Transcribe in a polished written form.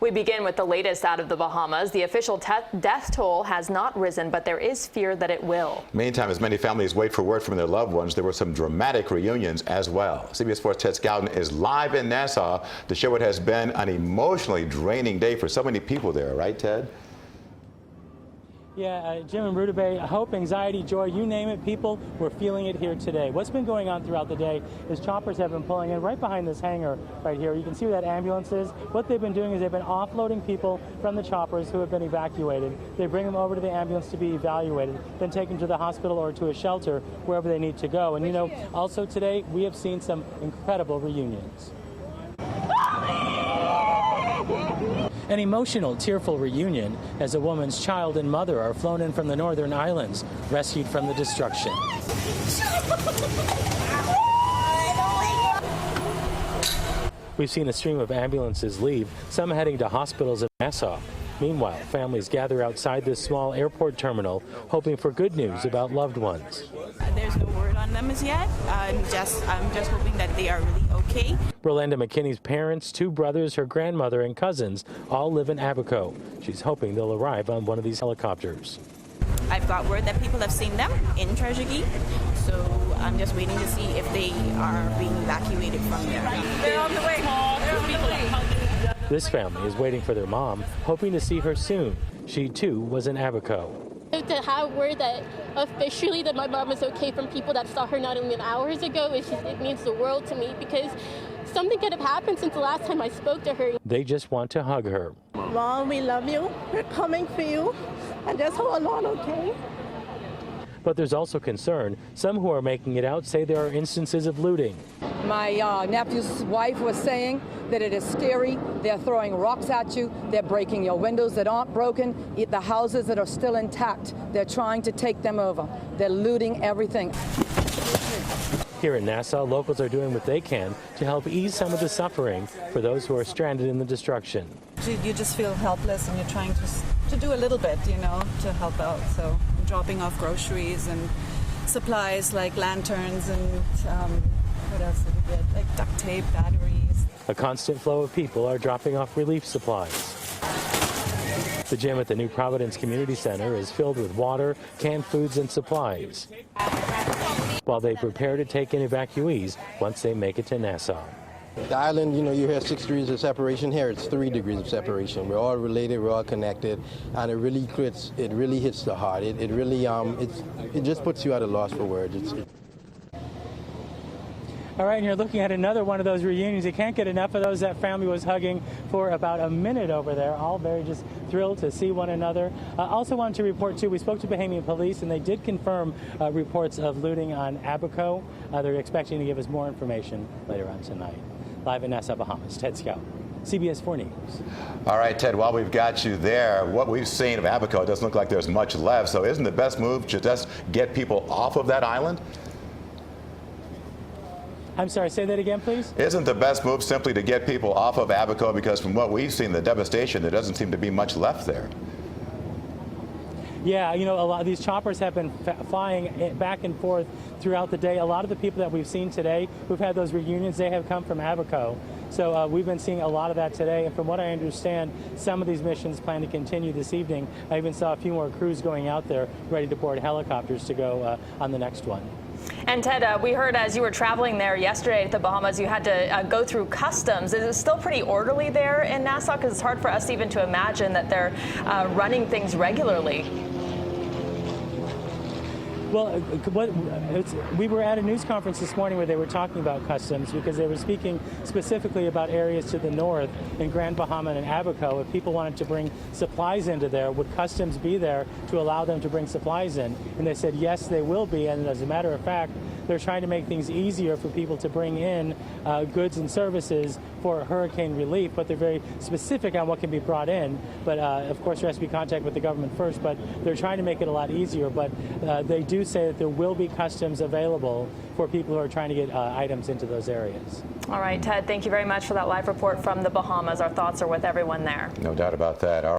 We begin with the latest out of the Bahamas. The official death toll has not risen, but there is fear that it will. Meantime, as many families wait for word from their loved ones, there were some dramatic reunions as well. CBS 4's Ted Scouten is live in Nassau to show what has been an emotionally draining day for so many people there, right, Ted? Yeah, Jim and Rutabaga, hope, anxiety, joy, you name it, people were feeling it here today. What's been going on throughout the day is choppers have been pulling in right behind this hangar right here. You can see where that ambulance is. What they've been doing is they've been offloading people from the choppers who have been evacuated. They bring them over to the ambulance to be evaluated, then take them to the hospital or to a shelter, wherever they need to go. And you know, also today, we have seen some incredible reunions. An emotional, tearful reunion as a woman's child and mother are flown in from the northern islands, rescued from the destruction. We've seen a stream of ambulances leave, some heading to hospitals in Nassau. Meanwhile, families gather outside this small airport terminal, hoping for good news about loved ones. There's no word on them as yet. I'm just hoping that they are really okay. Rolanda McKinney's parents, two brothers, her grandmother, and cousins all live in Abaco. She's hoping they'll arrive on one of these helicopters. I've got word that people have seen them in Treasury, so I'm just waiting to see if they are being evacuated from there. They're on the way. They're on the way. This family is waiting for their mom, hoping to see her soon. She, too, was in Abaco. To have word that officially that my mom is okay from people that saw her not even hours ago, it means the world to me, because something could have happened since the last time I spoke to her. They just want to hug her. Mom, we love you. We're coming for you. And just hold on, okay? But there's also concern. Some who are making it out say there are instances of looting. My nephew's wife was saying that it is scary. They're throwing rocks at you. They're breaking your windows that aren't broken. The houses that are still intact, they're trying to take them over. They're looting everything. Here in Nassau, locals are doing what they can to help ease some of the suffering for those who are stranded in the destruction. You just feel helpless, and you're trying to do a little bit, you know, to help out. So I'm dropping off groceries and supplies like lanterns and what else did we get? Like duct tape, batteries. A constant flow of people are dropping off relief supplies. The gym at the New Providence Community Center is filled with water, canned foods, and supplies, while they prepare to take in evacuees once they make it to Nassau. The island, you know, you have 6 degrees of separation. Here it's 3 degrees of separation. We're all related, we're all connected, and it really hits the heart. It really it just puts you at a loss for words. All right, and you're looking at another one of those reunions. You can't get enough of those. That family was hugging for about a minute over there, all very just thrilled to see one another. Also wanted to report, too, we spoke to Bahamian police, and they did confirm reports of looting on Abaco. They're expecting to give us more information later on tonight. Live in Nassau, Bahamas, Ted Scouten, CBS 4 News. All right, Ted, while we've got you there, what we've seen of Abaco, it doesn't look like there's much left. So isn't the best move to just get people off of that island? I'm sorry, say that again, please? Isn't the best move simply to get people off of Abaco? Because from what we've seen, the devastation, there doesn't seem to be much left there. Yeah, you know, a lot of these choppers have been flying back and forth throughout the day. A lot of the people that we've seen today who've had those reunions, they have come from Abaco. So we've been seeing a lot of that today. And from what I understand, some of these missions plan to continue this evening. I even saw a few more crews going out there ready to board helicopters to go on the next one. And Ted, we heard as you were traveling there yesterday at the Bahamas, you had to go through customs. Is it still pretty orderly there in Nassau? Because it's hard for us even to imagine that they're running things regularly. Well, we were at a news conference this morning where they were talking about customs, because they were speaking specifically about areas to the north in Grand Bahama and Abaco. If people wanted to bring supplies into there, would customs be there to allow them to bring supplies in? And they said, yes, they will be. And as a matter of fact, they're trying to make things easier for people to bring in goods and services for hurricane relief, but they're very specific on what can be brought in. But of course, there has to be contact with the government first, but they're trying to make it a lot easier. But they do say that there will be customs available for people who are trying to get items into those areas. All right, Ted, thank you very much for that live report from the Bahamas. Our thoughts are with everyone there. No doubt about that.